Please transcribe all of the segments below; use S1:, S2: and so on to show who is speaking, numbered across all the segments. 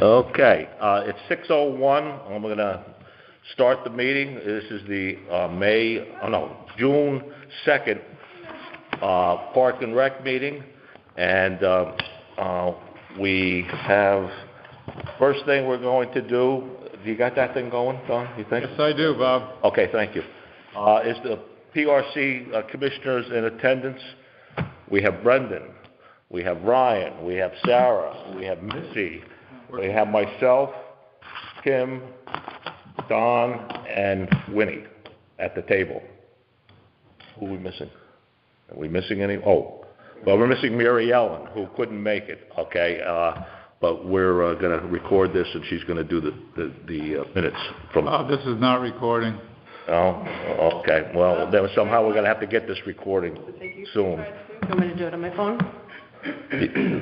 S1: Okay, it's 6:01. I'm going to start the meeting. This is the June 2nd Park and Rec meeting, and we have, first thing we're going to do, you got that thing going, Don, you think?
S2: Yes, I do, Bob.
S1: Okay, thank you. Is the PRC commissioners in attendance? We have Brendan, we have Ryan, we have Sarah, we have Missy, we have myself, Kim, Don, and Winnie at the table. Who are we missing? Are we missing any? Oh, well, we're missing Mary Ellen, who couldn't make it, okay? But we're going to record this, and she's going to do the minutes from...
S2: Oh, this is not recording.
S1: Oh, okay. Well, then somehow we're going to have to get this recording soon.
S3: I'm going to do it on my phone.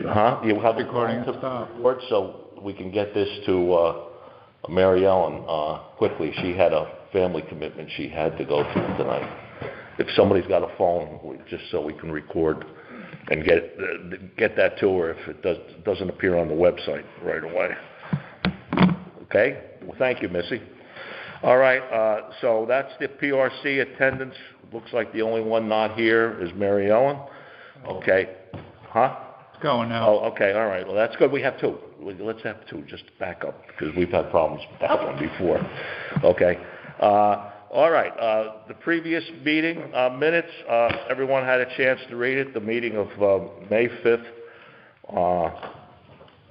S1: Huh? You have
S2: Recording to
S1: record so we can get this to Mary Ellen quickly. She had a family commitment she had to go to tonight. If somebody's got a phone, just so we can record and get that to her if it doesn't appear on the website right away. Okay? Well, thank you, Missy. All right, so that's the PRC attendance. Looks like the only one not here is Mary Ellen. Okay. Huh?
S2: It's going now.
S1: Oh, okay, all right. Well, that's good. We have two. Let's have two, just to back up, because we've had problems with that one before. Okay. All right. The previous meeting minutes, everyone had a chance to read it, the meeting of May 5th.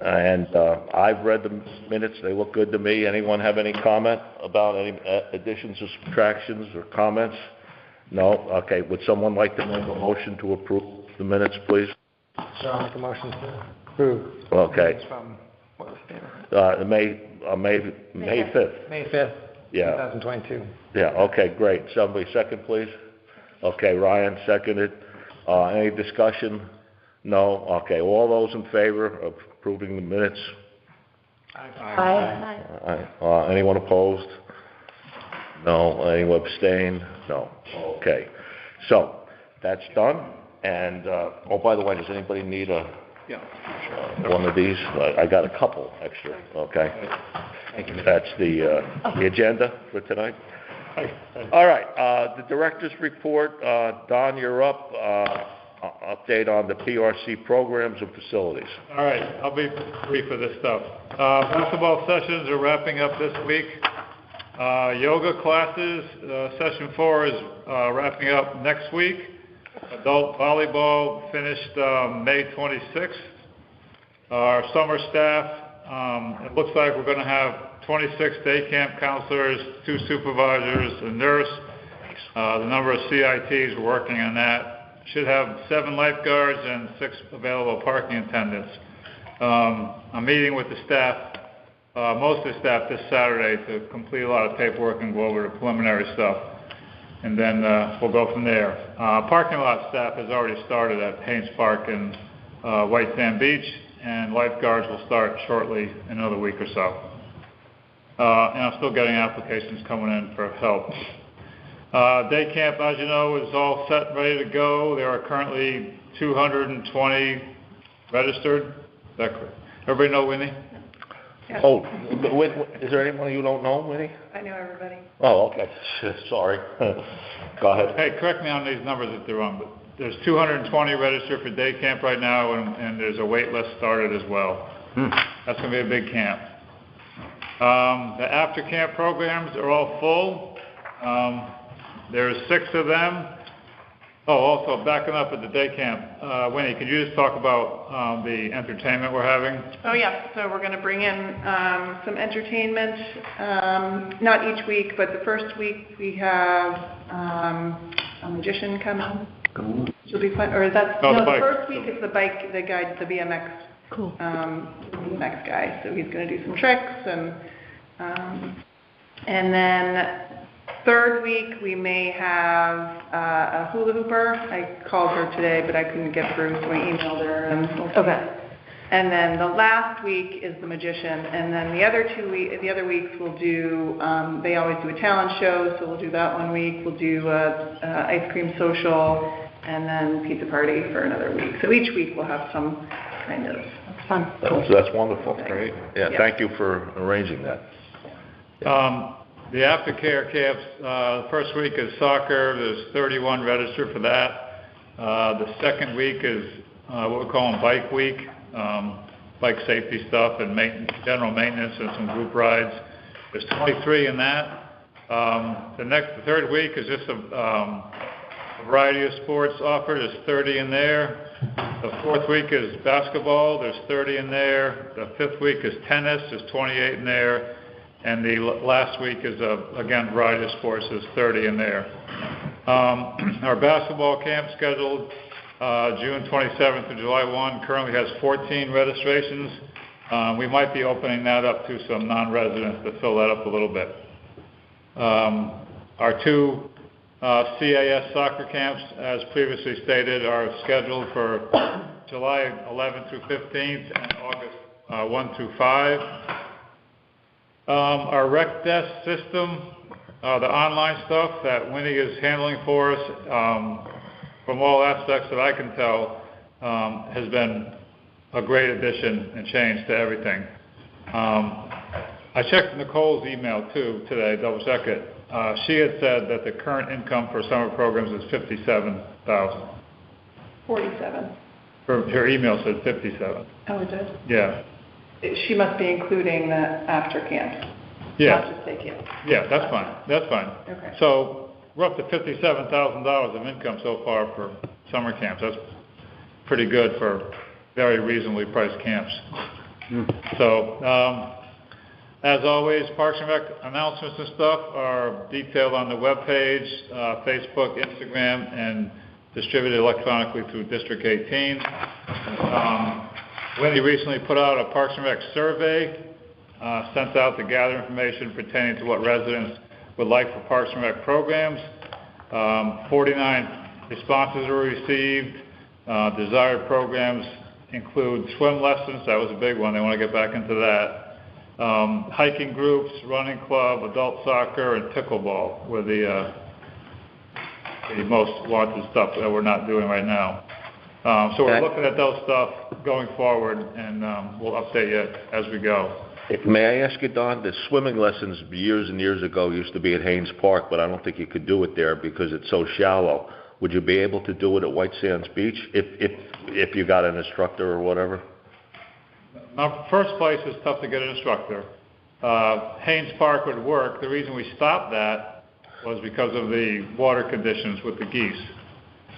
S1: And I've read the minutes. They look good to me. Anyone have any comment about any additions or subtractions or comments? No? Okay. Would someone like to make a motion to approve the minutes, please?
S4: So I'll make a motion to approve.
S1: Okay.
S4: From, what was the date?
S1: May 5th.
S4: May 5th,
S1: Yeah.
S4: 2022.
S1: Yeah, okay, great. Somebody second, please? Okay, Ryan seconded. Any discussion? No? Okay, all those in favor of approving the minutes?
S3: Aye.
S1: Anyone opposed? No. Anyone abstain? No. Okay. So, that's done. And, oh, by the way, does anybody need one of these? I got a couple extra, okay?
S4: Thank you.
S1: That's the agenda for tonight. All right, the director's report. Don, you're up. Update on the PRC programs and facilities.
S2: All right, I'll be brief with this stuff. Basketball sessions are wrapping up this week. Yoga classes, session 4 is wrapping up next week. Adult volleyball finished May 26th. Our summer staff, it looks like we're going to have 26 day camp counselors, 2 supervisors, a nurse. The number of CITs, we're working on that. Should have 7 lifeguards and 6 available parking attendants. I'm meeting with the staff, most of the staff this Saturday to complete a lot of paperwork and go over the preliminary stuff. And then we'll go from there. Parking lot staff has already started at Haynes Park and White Sand Beach, and lifeguards will start shortly in another week or so. And I'm still getting applications coming in for help. Day camp, as you know, is all set and ready to go. There are currently 220 registered. Is that correct? Everybody know Winnie?
S3: Yeah.
S1: Oh, is there anyone you don't know, Winnie?
S3: I know everybody.
S1: Oh, okay. Sorry. Go ahead.
S2: Hey, correct me on these numbers if they're wrong, but there's 220 registered for day camp right now, and there's a wait list started as well. That's going to be a big camp. The after-camp programs are all full. There's 6 of them. Oh, also, backing up at the day camp, Winnie, could you just talk about the entertainment we're having?
S3: Oh, yeah. So we're going to bring in some entertainment, not each week, but the first week we have a magician come in. She'll be fun. Or is that...
S2: No,
S3: the first week is the bike, the guy, the BMX. Cool. BMX guy. So he's going to do some tricks. And then... Third week, we may have a hula hooper. I called her today, but I couldn't get through, so I emailed her. Okay. And then the last week is the magician, and then the other weeks we'll do. They always do a talent show, so we'll do that one week. We'll do ice cream social, and then pizza party for another week. So each week we'll have some kind of
S5: Fun.
S1: That's wonderful.
S2: Great.
S1: Yeah,
S3: Yeah.
S1: thank you for arranging that.
S2: The Aftercare Camps, the first week is soccer, there's 31 registered for that. The second week is what we're calling Bike Week, bike safety stuff and general maintenance and some group rides. There's 23 in that. The third week is just a variety of sports offered, there's 30 in there. The fourth week is basketball, there's 30 in there. The fifth week is tennis, there's 28 in there. And the last week is, again, variety of sports, there's 30 in there. Our basketball camp scheduled June 27th to July 1 currently has 14 registrations. We might be opening that up to some non-residents to fill that up a little bit. Our two CAS soccer camps, as previously stated, are scheduled for July 11th through 15th and August 1 through 5. Our rec desk system, the online stuff that Winnie is handling for us, from all aspects that I can tell, has been a great addition and change to everything. I checked Nicole's email too today, double check it. She had said that the current income for summer programs is $57,000.
S3: 47.
S2: Her email said 57.
S3: Oh, it did?
S2: Yeah.
S3: She must be including the after camp.
S2: Yeah.
S3: Not just say camp.
S2: Yeah, that's fine. That's fine.
S3: Okay.
S2: So we're up to $57,000 of income so far for summer camps. That's pretty good for very reasonably priced camps. So, as always, Parks and Rec announcements and stuff are detailed on the webpage, Facebook, Instagram, and distributed electronically through District 18. Wendy recently put out a Parks and Rec survey, sent out to gather information pertaining to what residents would like for Parks and Rec programs. 49 responses were received. Desired programs include swim lessons, that was a big one, they want to get back into that. Hiking groups, running club, adult soccer, and pickleball were the most wanted stuff that we're not doing right now. So we're looking at those stuff going forward, and we'll update you as we go.
S1: May I ask you, Don, the swimming lessons years and years ago used to be at Haynes Park, but I don't think you could do it there because it's so shallow. Would you be able to do it at White Sands Beach if you got an instructor or whatever?
S2: Now, first place is tough to get an instructor. Haynes Park would work. The reason we stopped that was because of the water conditions with the geese.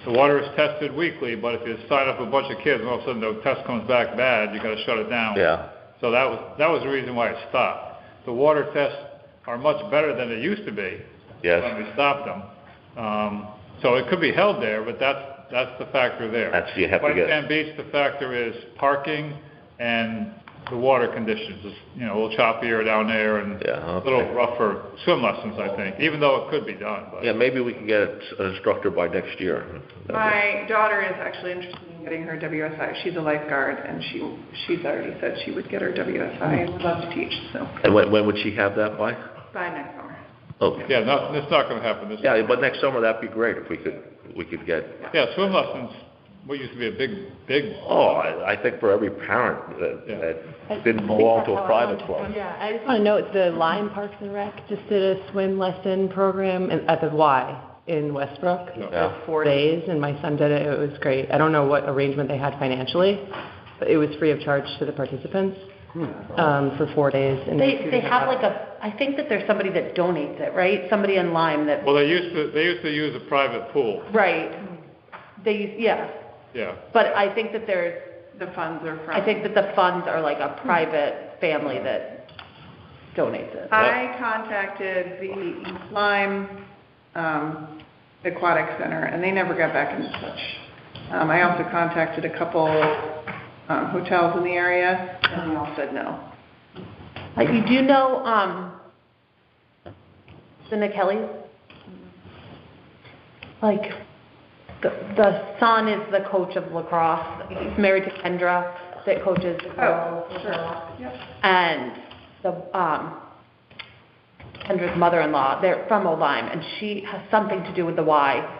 S2: The water is tested weekly, but if you sign up a bunch of kids and all of a sudden the test comes back bad, you got to shut it down.
S1: Yeah.
S2: So that was the reason why it stopped. The water tests are much better than they used to be.
S1: Yes.
S2: When we stopped them. So it could be held there, but that's the factor there.
S1: You have to
S2: White
S1: get.
S2: Sand Beach, the factor is parking and the water conditions. It's, a little choppier down there and a little rougher swim lessons, I think, even though it could be done. But.
S1: Yeah, maybe we can get an instructor by next year.
S3: My daughter is actually interested in getting her WSI. She's a lifeguard, and she's already said she would get her WSI and would love to teach. So.
S1: And when would she have that by?
S3: By next summer.
S1: Okay.
S2: Yeah, no, it's not going to happen this
S1: Yeah,
S2: year.
S1: but next summer that'd be great if we could get.
S2: Yeah, swim lessons. What used to be a big.
S1: Oh, I think for every parent that didn't belong to a private club.
S5: Yeah, I just want to note the Lime Parks and Rec just did a swim lesson program at the Y in Westbrook.
S1: Yeah.
S5: 4 days, and my son did it. It was great. I don't know what arrangement they had financially, but it was free of charge to the participants for 4 days. And
S6: They have I think that there's somebody that donates it, right? Somebody in Lyme that.
S2: Well, they used to use a private pool.
S6: Right. Yeah.
S2: Yeah.
S6: But I think that
S3: The funds are from.
S6: I think that the funds are like a private family that donates it.
S3: I contacted the Lyme Aquatic Center, and they never got back in touch. I also contacted a couple hotels in the area, and they all said no.
S6: You do know the Kellys? The son is the coach of lacrosse. He's married to Kendra that coaches the girls.
S3: Oh, sure. Yep.
S6: And the Kendra's mother-in-law, they're from Lyme, and she has something to do with the Y.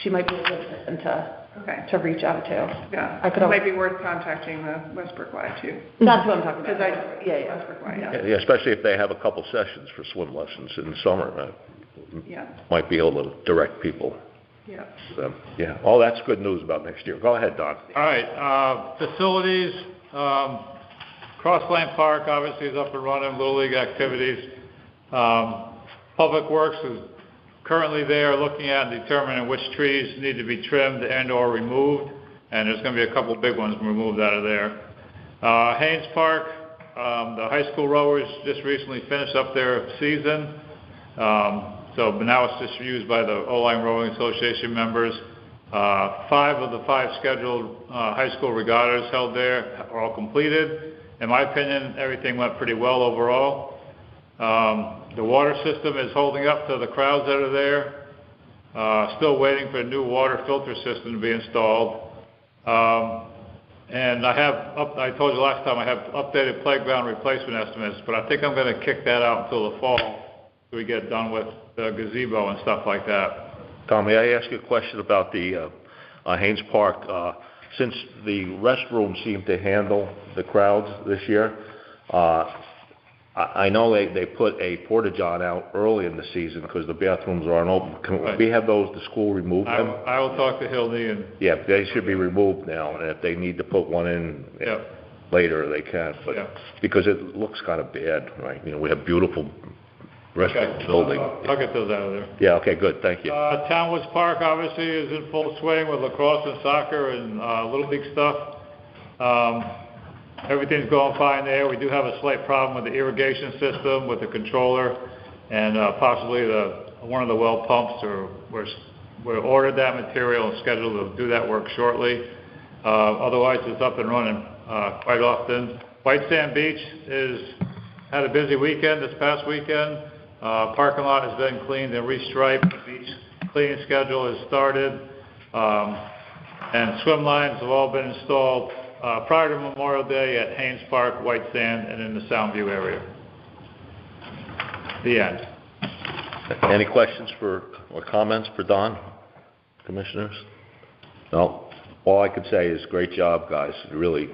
S6: She might be a good person to
S3: Okay,
S6: to reach out to.
S3: yeah.
S6: I could
S3: It
S6: al-
S3: might be worth contacting the Westbrook Y too.
S6: That's what I'm talking
S3: Because
S6: about. Yeah.
S3: Westbrook Y,
S1: Yeah, especially if they have a couple sessions for swim lessons in the summer,
S3: yeah,
S1: might be able to direct people.
S3: yeah.
S1: Yeah, all that's good news about next year. Go ahead, Don.
S2: All right, facilities, Cross Lane Park obviously is up and running, Little League activities. Public Works is currently there looking at and determining which trees need to be trimmed and or removed, and there's gonna be a couple big ones removed out of there. Haynes Park, the high school rowers just recently finished up their season. But now it's just used by the O-Line Rowing Association members. 5 of the 5 scheduled high school regattas held there are all completed. In my opinion, everything went pretty well overall. The water system is holding up to the crowds that are there. Still waiting for a new water filter system to be installed. And I told you last time I have updated playground replacement estimates, but I think I'm going to kick that out until the fall so we get done with the gazebo and stuff like that.
S1: Tom, may I ask you a question about the Haynes Park? Since the restrooms seem to handle the crowds this year, I know they put a porta-john out early in the season because the bathrooms aren't open. Can we have the school remove them?
S2: I will talk to Hildy and...
S1: Yeah, they should be removed now, and if they need to put one in later, they can. But because it looks kind of bad, right? You know, we have beautiful restaurant building.
S2: I'll get those out of there.
S1: Yeah, okay, good, thank you.
S2: Townwoods Park obviously is in full swing with lacrosse and soccer and Little League stuff. Everything's going fine there. We do have a slight problem with the irrigation system with the controller and possibly one of the well pumps. We ordered that material and scheduled to do that work shortly. Otherwise, it's up and running quite often. White Sand Beach had a busy weekend this past weekend. Parking lot has been cleaned and restriped. The beach cleaning schedule has started. And swim lines have all been installed prior to Memorial Day at Haynes Park, White Sand, and in the Soundview area. The end.
S1: Any questions or comments for Don, commissioners? No. All I could say is great job, guys. You really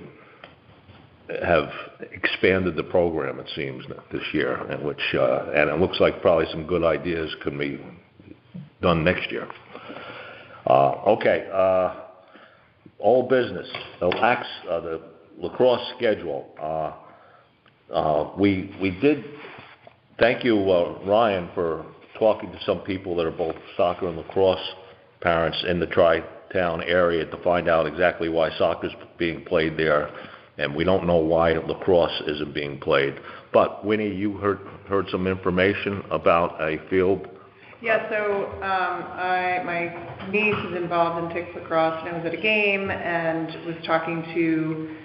S1: have expanded the program, it seems, this year, and it looks like probably some good ideas can be done next year. Okay. All business, the lacrosse schedule. We did, thank you, Ryan, for talking to some people that are both soccer and lacrosse parents in the Tri-Town area to find out exactly why soccer's being played there, and we don't know why lacrosse isn't being played. But Winnie, you heard some information about a field.
S3: Yeah, so my niece is involved in Tick lacrosse, and I was at a game and was talking to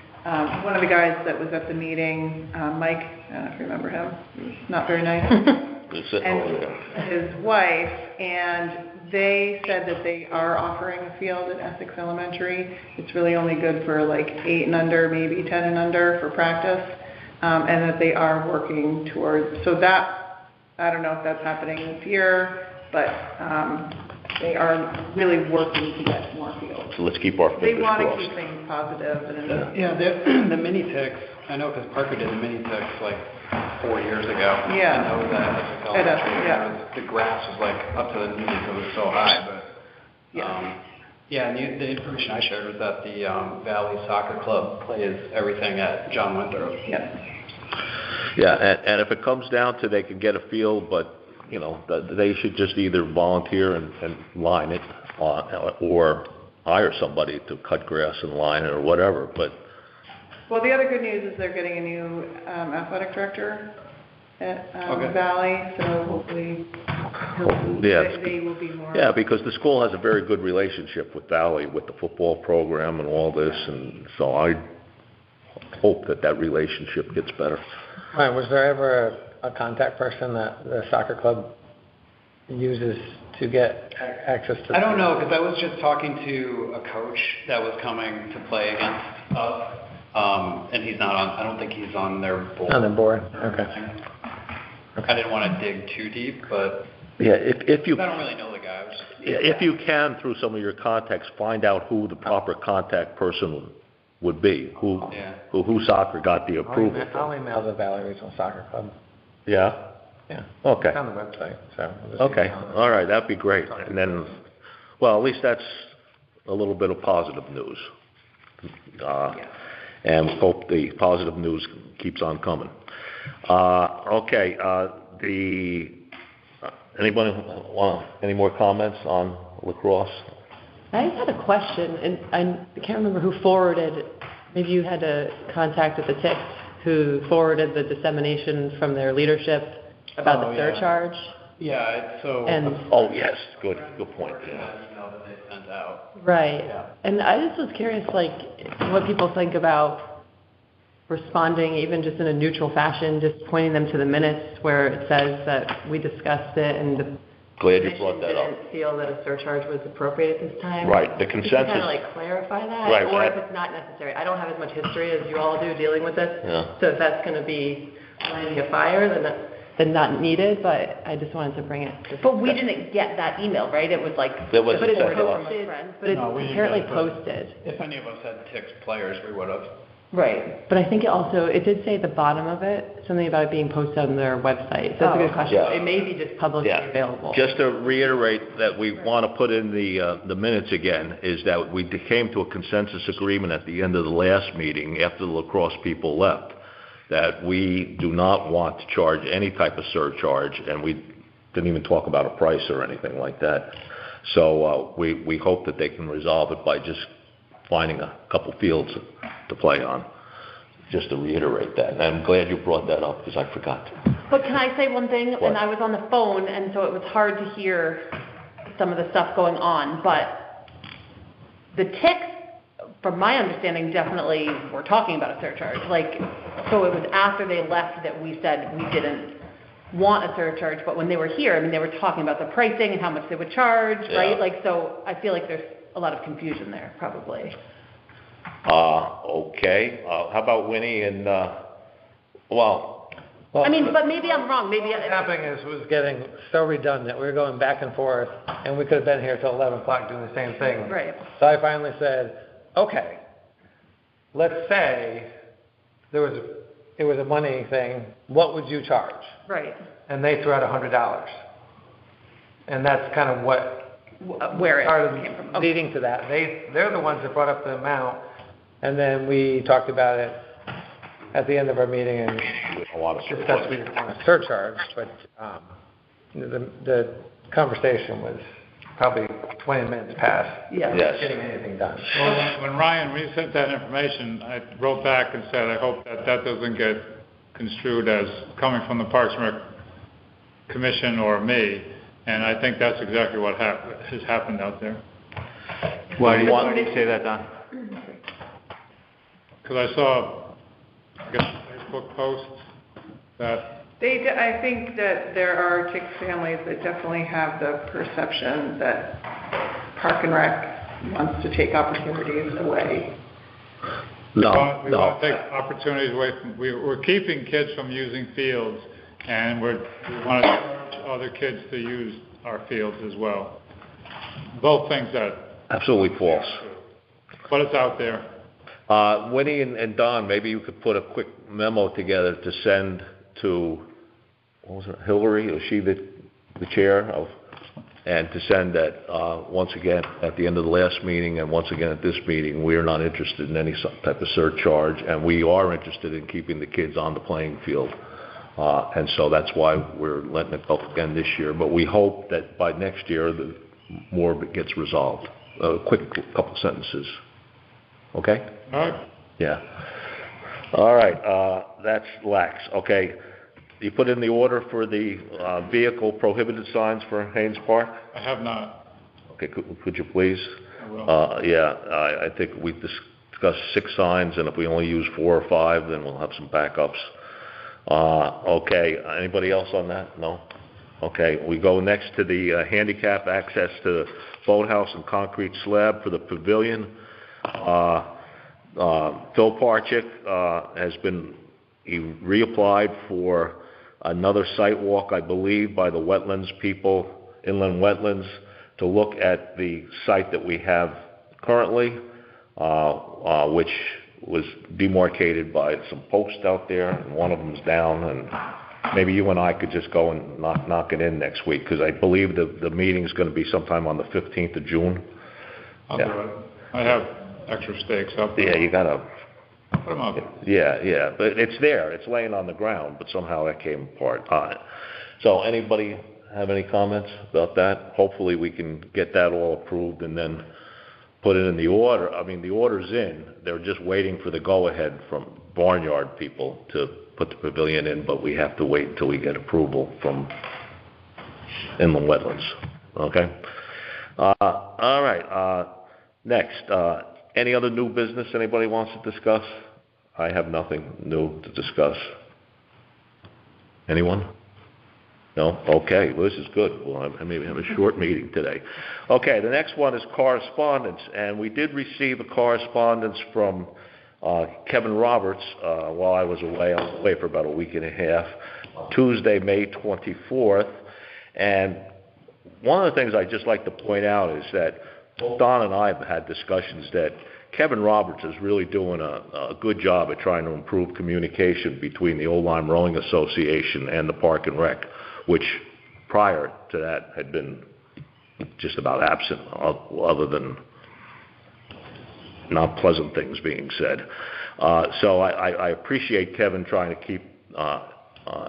S3: one of the guys that was at the meeting, Mike, I don't know if you remember him, he was not very nice, and his wife, and they said that they are offering a field at Essex Elementary. It's really only good for like 8 and under, maybe 10 and under for practice, and that they are working towards, so that, I don't know if that's happening this year, but they are really working to get more fields.
S1: So let's keep our fingers crossed.
S3: They want to keep things positive. And
S7: Yeah, the mini ticks, I know because Parker did the mini ticks like 4 years ago.
S3: Yeah.
S7: I know that
S3: Yeah.
S7: the grass was like up to the knees, it was so high, but, and the information I shared was that the Valley Soccer Club plays everything at John Winthrop.
S1: Yeah, and if it comes down to they can get a field, but, you know, they should just either volunteer and line it or hire somebody to cut grass and line it or whatever, but...
S3: Well, the other good news is they're getting a new athletic director at Valley, so hopefully they will be more...
S1: Yeah, because the school has a very good relationship with Valley, with the football program and all this, and so I hope that relationship gets better.
S4: Ryan, was there ever a contact person that the soccer club uses to get access to?
S7: I don't know, because I was just talking to a coach that was coming to play against us, and he's not on, I don't think he's on their board.
S4: On the board, okay.
S7: I didn't want to dig too deep, but
S1: yeah, if you...
S7: I don't really know the guy.
S1: if you can, through some of your contacts, find out who the proper contact person would be, who soccer got the approval
S4: I'll
S1: from.
S4: email the Valley Regional Soccer Club.
S1: Yeah?
S4: Yeah.
S1: Okay.
S4: It's on the website, so. we'll just
S1: Okay,
S4: email them.
S1: all right, that'd be great. And then, well, at least that's a little bit of positive news. And we hope the positive news keeps on coming. Okay, anybody want any more comments on lacrosse?
S5: I just had a question, and I can't remember who forwarded, maybe you had a contact at the TIC who forwarded the dissemination from their leadership about the surcharge.
S7: Yeah, so.
S5: And,
S1: Oh, yes, good point,
S7: That email that they sent out.
S5: right.
S7: Yeah.
S5: And I just was curious, like, what people think about responding even just in a neutral fashion, just pointing them to the minutes where it says that we discussed it and the
S1: Glad you brought that up.
S5: didn't feel that a surcharge was appropriate at this time.
S1: Right, the
S5: Just to
S1: consensus.
S5: kind of like clarify that,
S1: Right,
S5: or if
S1: that-
S5: it's not necessary. I don't have as much history as you all do dealing with this.
S1: Yeah.
S5: So if that's going to be lighting a fire, then not needed, but I just wanted to bring it.
S6: But we didn't get that email, right? It was like.
S1: That was
S5: But it's
S1: sent to us.
S5: posted, but it's
S2: No, we didn't
S5: apparently
S2: get it.
S5: posted.
S7: If any of us had Tics players, we would have.
S6: Right.
S5: But I think it did say at the bottom of it, something about it being posted on their website. So that's a good question.
S1: Yeah.
S5: It may be just publicly
S1: Yeah.
S5: available.
S1: Just to reiterate that we want to put in the minutes again, is that we came to a consensus agreement at the end of the last meeting, after the lacrosse people left, that we do not want to charge any type of surcharge, and we didn't even talk about a price or anything like that. So we hope that they can resolve it by just finding a couple fields to play on, just to reiterate that. And I'm glad you brought that up, because I forgot to.
S6: But can I say one thing?
S1: What?
S6: And I was on the phone, and so it was hard to hear some of the stuff going on, but the Tics, from my understanding, definitely were talking about a surcharge. Like, so it was after they left that we said we didn't want a surcharge, but when they were here, I mean, they were talking about the pricing and how much they would charge, right?
S1: Yeah.
S6: Like, so I feel like there's a lot of confusion there, probably.
S1: Okay. How about Winnie and, well,
S6: I mean, but maybe I'm wrong, maybe.
S4: What was happening is it was getting so redundant. We were going back and forth, and we could have been here till 11 o'clock doing the same thing.
S6: Right.
S4: So I finally said, okay, let's say it was a money thing. What would you charge?
S6: Right.
S4: And they threw out $100. And that's kind of what
S6: Where it
S4: started
S6: came from. Okay.
S4: leading to that. They're the ones that brought up the amount, and then we talked about it at the end of our meeting and
S1: we don't want to
S4: discussed we didn't want a surcharge, but the conversation was probably 20 minutes past
S6: Yeah.
S1: Yes.
S4: getting anything done.
S2: Well, when Ryan, when you sent that information, I wrote back and said, I hope that doesn't get construed as coming from the Parks and Rec Commission or me, and I think that's exactly what has happened out there.
S1: Why do you say that, Don?
S2: Because I saw, I guess, Facebook posts that,
S3: I think that there are TIC families that definitely have the perception that Park and Rec wants to take opportunities away.
S2: we want to take opportunities away from, we're keeping kids from using fields, and we want to encourage other kids to use our fields as well. Both things that,
S1: Absolutely false.
S2: but it's out there.
S1: Winnie and Don, maybe you could put a quick memo together to send to, what was it, Hillary? Was she the chair of? And to send that, once again, at the end of the last meeting and once again at this meeting, we are not interested in any type of surcharge, and we are interested in keeping the kids on the playing field. And so that's why we're letting it go again this year. But we hope that by next year, more of it gets resolved. Quick couple sentences. Okay?
S2: All right.
S1: Yeah. All right, that's lax. Okay. You put in the order for the vehicle prohibited signs for Haynes Park?
S2: I have not.
S1: Okay, could you please?
S2: I will.
S1: I think we discussed 6 signs, and if we only use 4 or 5, then we'll have some backups. Okay, anybody else on that? No? Okay, we go next to the handicap access to the boathouse and concrete slab for the pavilion. Phil Parchik has been reapplied for another site walk, I believe, by the wetlands people, inland wetlands. to look at the site that we have currently, which was demarcated by some posts out there, and one of them's down, and maybe you and I could just go and knock it in next week, because I believe the meeting's going to be sometime on the 15th of June.
S2: I'll do it. I have extra stakes up there.
S1: Yeah, you gotta,
S2: Put them up.
S1: yeah, but it's there, it's laying on the ground, but somehow that came apart. So anybody have any comments about that? Hopefully we can get that all approved and then put it in the order. I mean, the order's in, they're just waiting for the go-ahead from barnyard people to put the pavilion in, but we have to wait until we get approval from inland wetlands, okay? All right, next, any other new business anybody wants to discuss? I have nothing new to discuss. Anyone? No? Okay, well, this is good. Well, I maybe have a short meeting today. Okay, the next one is correspondence, and we did receive a correspondence from Kevin Roberts while I was away. I was away for about a week and a half, Tuesday, May 24th, and one of the things I'd just like to point out is that both Don and I have had discussions that Kevin Roberts is really doing a good job at trying to improve communication between the Old Lyme Rowing Association and the Park and Rec, which prior to that had been just about absent, other than not pleasant things being said. So I appreciate Kevin trying to keep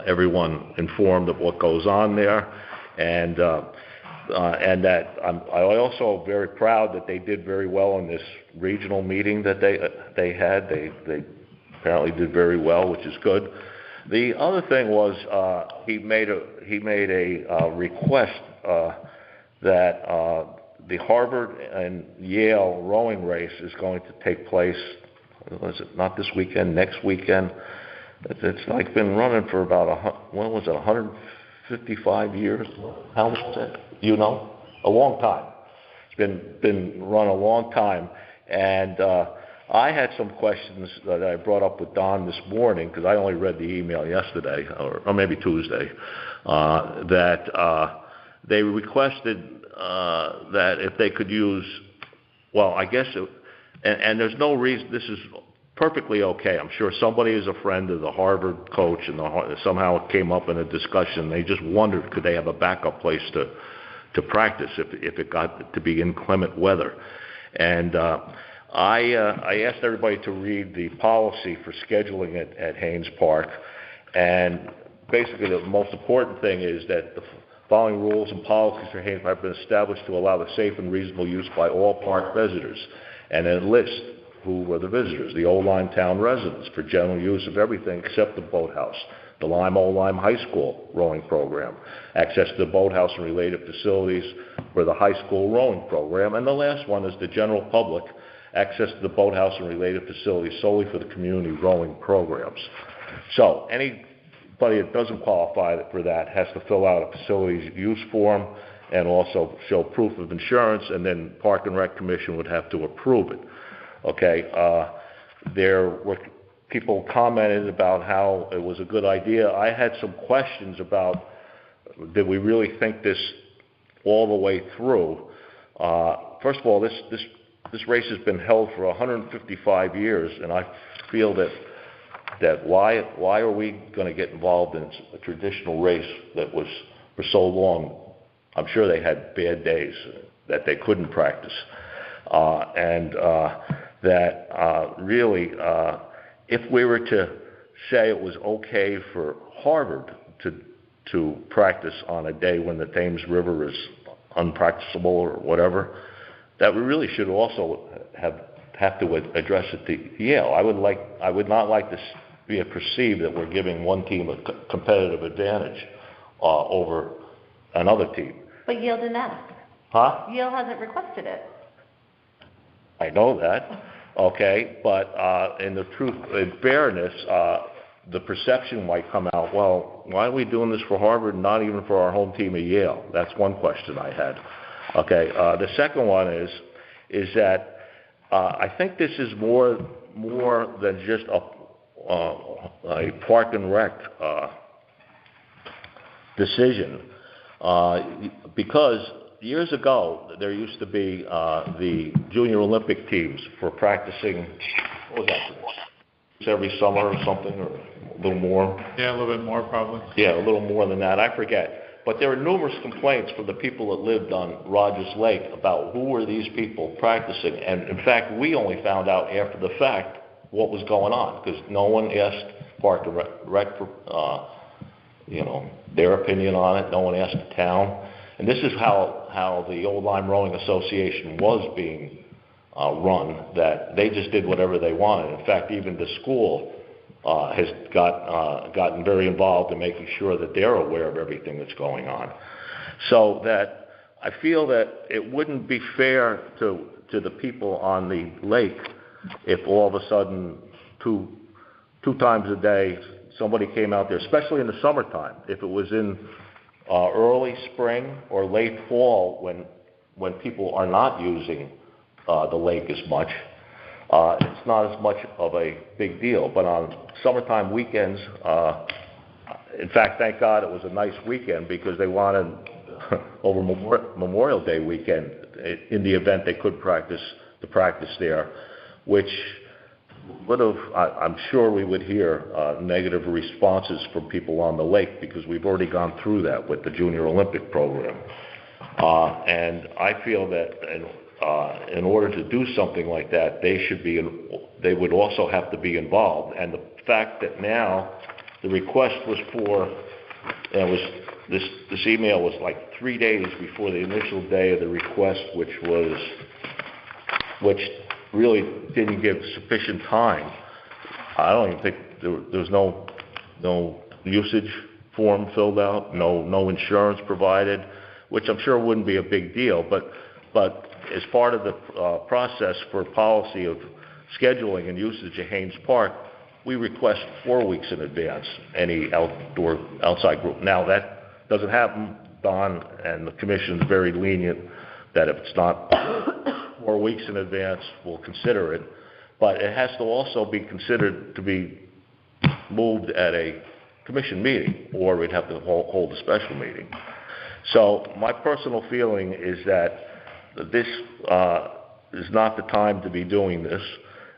S1: everyone informed of what goes on there, and that I'm also very proud that they did very well in this regional meeting that they had. They apparently did very well, which is good. The other thing was he made a request that the Harvard and Yale rowing race is going to take place. Was it not this weekend? Next weekend? It's like been running for about 155 years. How long was it? You know, a long time. It's been run a long time, and I had some questions that I brought up with Don this morning, because I only read the email yesterday, or maybe Tuesday, that they requested that if they could use, well, I guess, and there's no reason, this is perfectly okay. I'm sure somebody is a friend of the Harvard coach, and somehow it came up in a discussion. They just wondered, could they have a backup place to practice if it got to be inclement weather. And I asked everybody to read the policy for scheduling it at Haynes Park, and basically the most important thing is that the following rules and policies for Haynes Park have been established to allow the safe and reasonable use by all park visitors, and then list who were the visitors: the Old Lyme town residents for general use of everything except the boathouse, the Old Lyme High School rowing program, access to the boathouse and related facilities for the high school rowing program, and the last one is the general public, access to the boathouse and related facilities solely for the community rowing programs. So anybody that doesn't qualify for that has to fill out a facilities use form and also show proof of insurance, and then Park and Rec Commission would have to approve it. Okay, there were people commented about how it was a good idea. I had some questions about, did we really think this all the way through? First of all, this race has been held for 155 years, and I feel that why are we going to get involved in a traditional race that was for so long? I'm sure they had bad days that they couldn't practice, and that really, if we were to say it was okay for Harvard to practice on a day when the Thames River is unpracticable or whatever, that we really should also have to address it to Yale. I would not like to be perceived that we're giving one team a competitive advantage over another team.
S6: But Yale didn't ask.
S1: Huh?
S6: Yale hasn't requested it.
S1: I know that, okay, but in fairness, the perception might come out, well, why are we doing this for Harvard and not even for our home team at Yale? That's one question I had. Okay, the second one is that I think this is more than just a Park and Rec decision, because years ago, there used to be the Junior Olympic teams for practicing, what was that, every summer or something, or a little more?
S2: Yeah, a little bit more probably.
S1: Yeah, a little more than that, I forget. But there were numerous complaints from the people that lived on Rogers Lake about who were these people practicing. And in fact, we only found out after the fact what was going on, because no one asked Park and Rec for, their opinion on it. No one asked the town. And this is how the Old Lyme Rowing Association was being run, that they just did whatever they wanted. In fact, even the school has gotten very involved in making sure that they're aware of everything that's going on. So that I feel that it wouldn't be fair to the people on the lake if all of a sudden two times a day somebody came out there, especially in the summertime. If it was in early spring or late fall when people are not using the lake as much, it's not as much of a big deal. But on summertime weekends, in fact, thank God it was a nice weekend, because they wanted over Memorial Day weekend, in the event they could practice there, which would have, I'm sure we would hear negative responses from people on the lake, because we've already gone through that with the Junior Olympic program. And I feel that in order to do something like that, they would also have to be involved. And the fact that now the request was this email was like 3 days before the initial day of the request, which really didn't give sufficient time. I don't even think there was no usage form filled out, no insurance provided, which I'm sure wouldn't be a big deal, but as part of the process for policy of scheduling and usage of Haynes Park, we request 4 weeks in advance any outside group. Now that doesn't happen, Don, and the commission is very lenient that if it's not 4 weeks in advance, we'll consider it. But it has to also be considered to be moved at a commission meeting, or we'd have to hold a special meeting. So my personal feeling is that this is not the time to be doing this,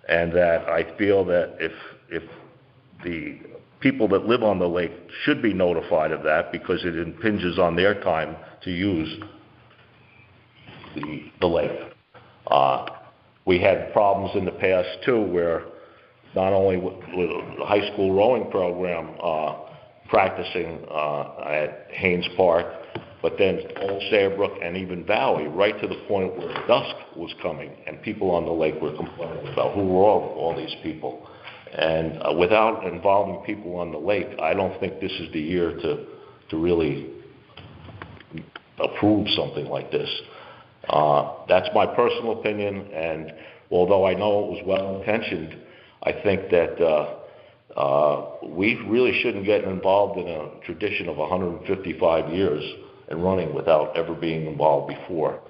S1: and that I feel that if the people that live on the lake should be notified of that, because it impinges on their time to use the lake. We had problems in the past too, where not only with the high school rowing program practicing at Haynes Park, but then Old Saybrook and even Valley, right to the point where dusk was coming, and people on the lake were complaining about who were all these people. And without involving people on the lake, I don't think this is the year to really approve something like this. That's my personal opinion, and although I know it was well-intentioned, I think that we really shouldn't get involved in a tradition of 155 years and running without ever being involved before.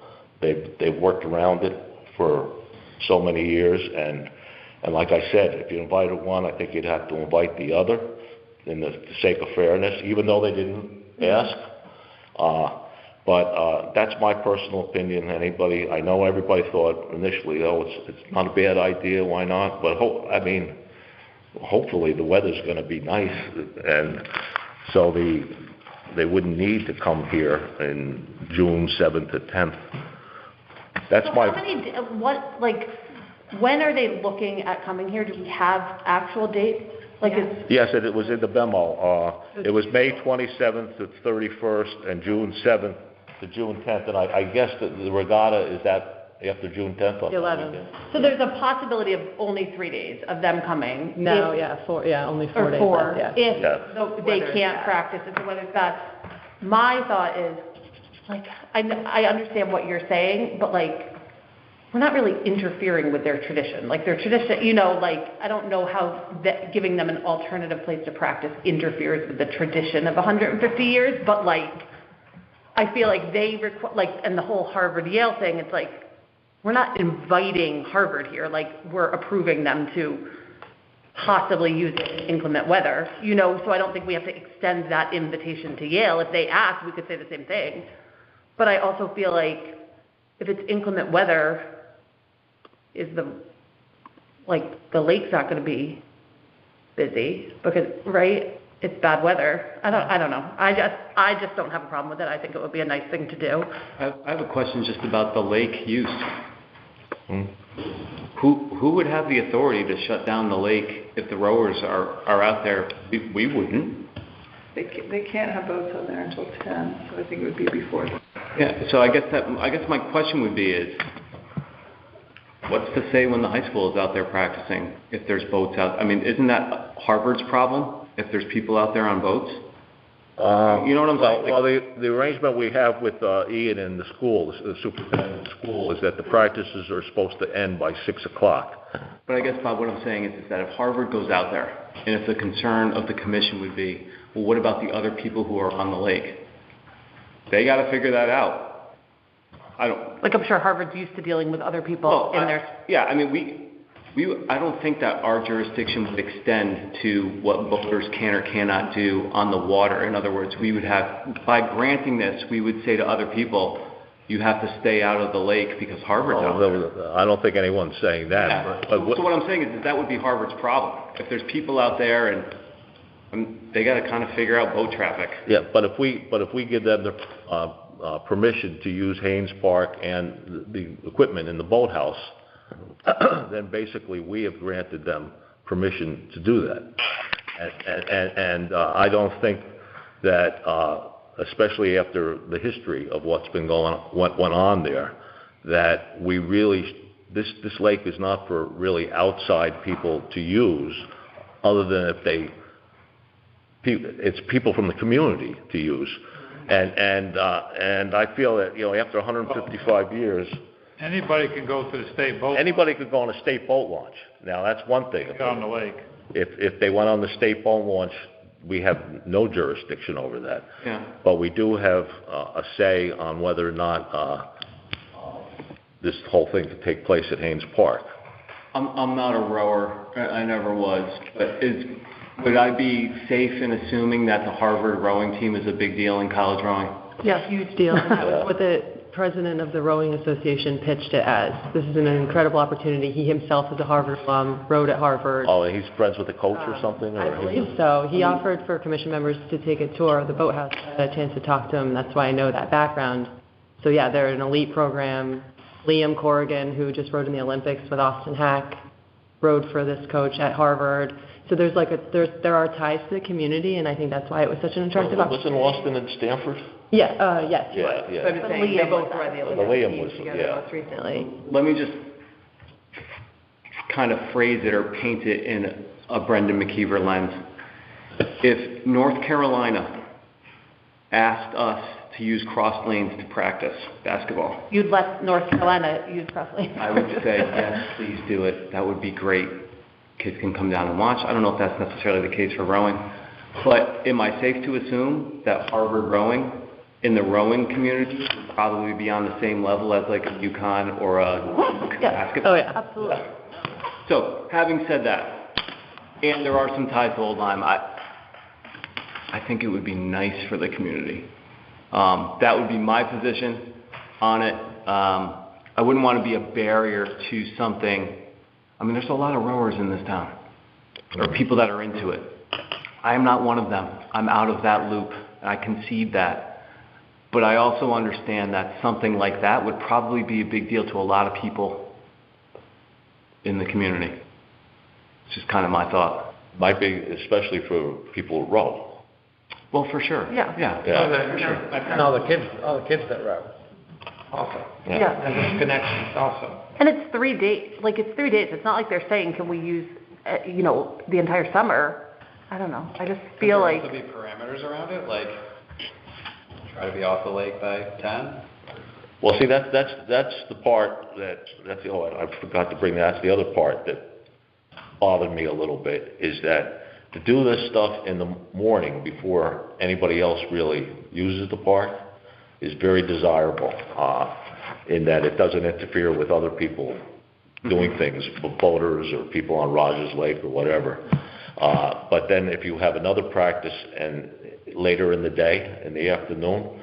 S1: They've worked around it for so many years, and like I said, if you invited one, I think you'd have to invite the other, in the sake of fairness, even though they didn't ask. But that's my personal opinion. I know everybody thought initially, it's not a bad idea, why not? But hopefully the weather's going to be nice, and so they wouldn't need to come here in June 7th to 10th. That's
S6: so
S1: my...
S6: when are they looking at coming here? Do we have actual dates?
S1: Yes, it was in the memo. It was May 27th to 31st and June 7th to June 10th, and I guess that the regatta is that after June 10th?
S5: 11th.
S6: So there's a possibility of only 3 days of them coming?
S5: No, only 4 days.
S6: Or 4,
S5: left,
S6: if they can't practice, if the weather's bad. My thought is, I understand what you're saying, but we're not really interfering with their tradition. Their tradition, I don't know how giving them an alternative place to practice interferes with the tradition of 150 years, but I feel like and the whole Harvard-Yale thing, it's we're not inviting Harvard here, we're approving them to possibly use it in inclement weather, so I don't think we have to extend that invitation to Yale. If they ask, we could say the same thing. But I also feel like if it's inclement weather, the lake's not gonna be busy because, right? It's bad weather. I don't know. I just don't have a problem with it. I think it would be a nice thing to do.
S8: I have a question just about the lake use. Who would have the authority to shut down the lake if the rowers are out there? We wouldn't.
S3: They can't have boats on there until 10, so I think it would be before then.
S8: Yeah, so I guess my question would be is, what's to say when the high school is out there practicing if there's boats out? I mean, isn't that Harvard's problem if there's people out there on boats? You know what I'm saying?
S1: Well, the arrangement we have with Ian and the school, the superintendent of the school, is that the practices are supposed to end by 6 o'clock.
S8: But I guess, Bob, what I'm saying is that if Harvard goes out there, and if the concern of the commission would be, well, what about the other people who are on the lake? They got to figure that out.
S6: Like, I'm sure Harvard's used to dealing with other people in their...
S8: Yeah, I mean, I don't think that our jurisdiction would extend to what boaters can or cannot do on the water. In other words, we would have, by granting this, we would say to other people, you have to stay out of the lake because Harvard's out there.
S1: I don't think anyone's saying that.
S8: Yeah.
S1: But
S8: So what I'm saying is that would be Harvard's problem. If there's people out there and they got to kind of figure out boat traffic.
S1: Yeah, but if we give them the permission to use Haynes Park and the equipment in the boathouse, then basically we have granted them permission to do that. And I don't think that, especially after the history of what's been went on there, that we really, this lake is not for really outside people to use, other than if it's people from the community to use. And I feel that, after 155 years,
S2: Anybody can go to the state boat.
S1: anybody could go on a state boat launch. Now, that's one thing.
S2: Go on the lake.
S1: If they went on the state boat launch, we have no jurisdiction over that.
S8: Yeah.
S1: But we do have a say on whether or not this whole thing could take place at Haynes Park.
S8: I'm not a rower. I never was. But would I be safe in assuming that the Harvard rowing team is a big deal in college rowing?
S5: Yeah, huge deal. That was what the president of the Rowing Association pitched it as. This is an incredible opportunity. He himself is a Harvard alum, rowed at Harvard.
S1: Oh, and he's friends with the coach or something?
S5: I believe so. He offered for commission members to take a tour of the boathouse. I had a chance to talk to him. That's why I know that background. So yeah, they're an elite program. Liam Corrigan, who just rowed in the Olympics with Austin Hack, rowed for this coach at Harvard. So there are ties to the community, and I think that's why it was such an attractive opportunity.
S1: Wasn't Austin and Stanford?
S5: Yeah, yes.
S1: Yeah, yeah.
S3: So I'm just saying, they both were at the Olympic
S1: Liam
S3: team
S1: was,
S3: together
S1: yeah.
S3: most recently.
S8: Let me just kind of phrase it or paint it in a Brendan McKeever lens. If North Carolina asked us to use cross lanes to practice basketball,
S6: You'd let North Carolina use cross lanes.
S8: I would say, yes, please do it. That would be great. Kids can come down and watch. I don't know if that's necessarily the case for rowing. But am I safe to assume that Harvard rowing in the rowing community would probably be on the same level as like a UConn or a basketball?
S5: Oh, yeah, absolutely.
S8: So, having said that, and there are some ties to Old Lyme, I think it would be nice for the community. That would be my position on it. I wouldn't want to be a barrier to something. I mean, there's a lot of rowers in this town, or people that are into it. I am not one of them. I'm out of that loop, and I concede that. But I also understand that something like that would probably be a big deal to a lot of people in the community. It's just kind of my thought.
S1: Might be, especially for people who row.
S8: Well, for sure.
S6: Yeah.
S8: Yeah,
S1: Yeah.
S8: for sure.
S4: And all the kids that row also.
S6: Yeah.
S4: And there's connections also.
S6: And it's 3 days. It's 3 days. It's not like they're saying, can we use, the entire summer. I don't know. I just feel like...
S7: Could there also be parameters around it, like try to be off the lake by 10?
S1: Well, see, that's the part I forgot to bring that. That's the other part that bothered me a little bit, is that to do this stuff in the morning before anybody else really uses the park is very desirable, in that it doesn't interfere with other people doing things, boaters or people on Rogers Lake or whatever. But then if you have another practice and later in the day, in the afternoon,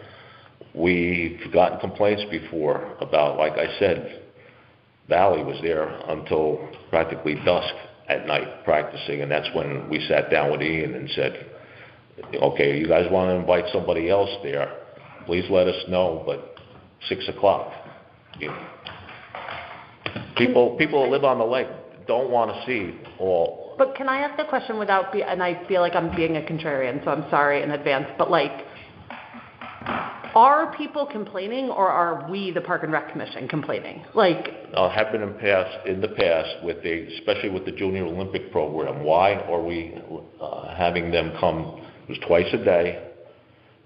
S1: We've gotten complaints before about, like I said, Valley was there until practically dusk at night practicing, and that's when we sat down with Ian and said, okay, you guys want to invite somebody else there, please let us know, but 6 o'clock. You know. People who live on the lake don't want to see all.
S6: But can I ask a question without and I feel like I'm being a contrarian, so I'm sorry in advance, but like, are people complaining, or are we, the Park and Rec Commission, complaining? Like,
S1: Have been in the past with especially with the Junior Olympic program. Why are we having them come? It was twice a day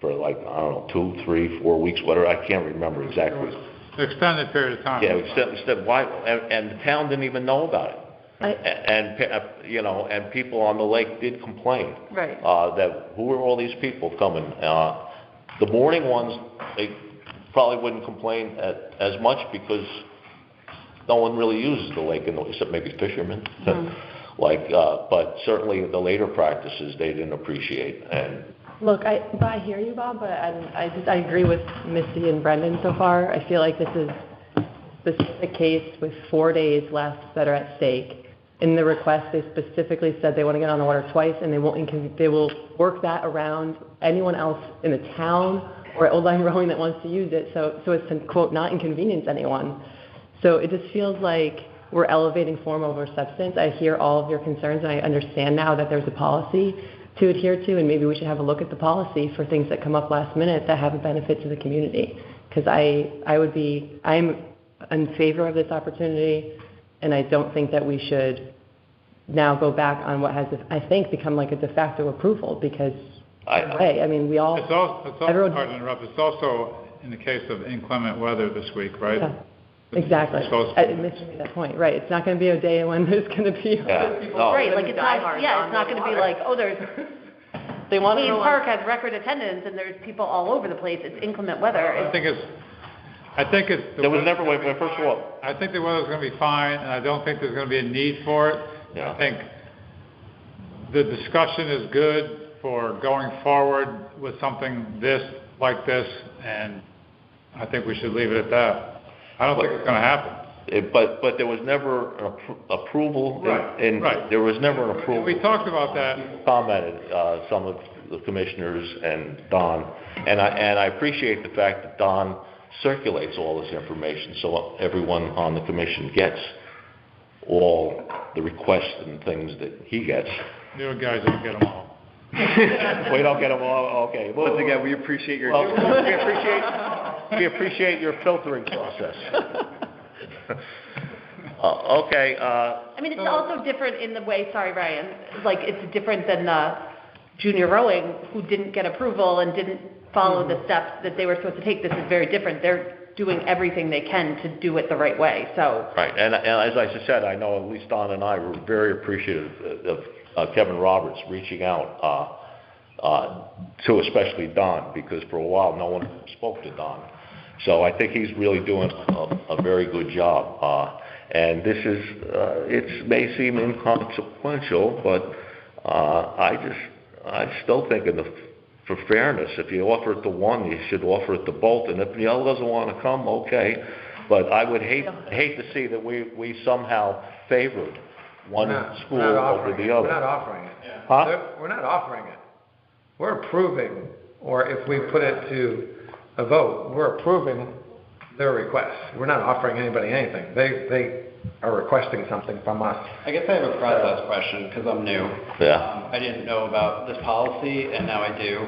S1: for like, I don't know, 2, 3, 4 weeks, whatever. I can't remember exactly.
S2: Extended period of time.
S1: Yeah, extended. Why? And the town didn't even know about it. And people on the lake did complain.
S6: Right.
S1: That who are all these people coming? The morning ones, they probably wouldn't complain as much because no one really uses the lake, except maybe fishermen. But certainly the later practices they didn't appreciate. And
S5: Look, I hear you, Bob, but I agree with Missy and Brendan so far. I feel like this is a specific case with 4 days left that are at stake. In the request, they specifically said they want to get on the water twice, and they will work that around anyone else in the town or at Old Line Rowing that wants to use it, so it's to, quote, not inconvenience anyone. So it just feels like we're elevating form over substance. I hear all of your concerns, and I understand now that there's a policy to adhere to, and maybe we should have a look at the policy for things that come up last minute that have a benefit to the community. Because I'm in favor of this opportunity, and I don't think that we should now go back on what has, I think, become like a de facto approval, because we all...
S2: It's also in the case of inclement weather this week, right?
S5: Yeah, exactly. Missing that point, right. It's not going to be a day when there's going to be people...
S6: Right, like it's not going to be like, oh, there's...
S5: They want to
S6: Haynes Park has record attendance and there's people all over the place. It's inclement weather.
S2: I think it's...
S1: There was never, first of all...
S2: I think the weather's going to be fine, and I don't think there's going to be a need for it.
S1: Yeah.
S2: I think the discussion is good for going forward with something like this, and I think we should leave it at that. I don't think it's going to happen.
S1: But there was never an approval.
S2: Right.
S1: There was never an approval.
S2: We talked about that.
S1: Commented, some of the commissioners and Don, and I appreciate the fact that Don circulates all this information so everyone on the commission gets all the requests and things that he gets.
S2: New guys don't get them all.
S1: We don't get them all. Okay.
S8: Once again, we appreciate your.
S1: We appreciate your filtering process. Okay.
S6: It's also different in the way. Sorry, Ryan. Like it's different than the junior rowing who didn't get approval and didn't follow the steps that they were supposed to take. This is very different. They're doing everything they can to do it the right way. So.
S1: Right, and as I said, I know at least Don and I were very appreciative of Kevin Roberts reaching out to especially Don, because for a while no one spoke to Don. So I think he's really doing a very good job. And this is, it may seem inconsequential, but I still think for fairness, if you offer it to one, you should offer it to both. And if the other doesn't want to come, okay. But I would hate to see that we somehow favored one school over the other.
S4: We're not offering it.
S2: Yeah.
S1: Huh?
S4: We're not offering it. We're approving, or if we put it to a vote, we're approving their request. We're not offering anybody anything. They are requesting something from us.
S7: I guess I have a process question because I'm new.
S1: Yeah.
S7: I didn't know about this policy, and now I do.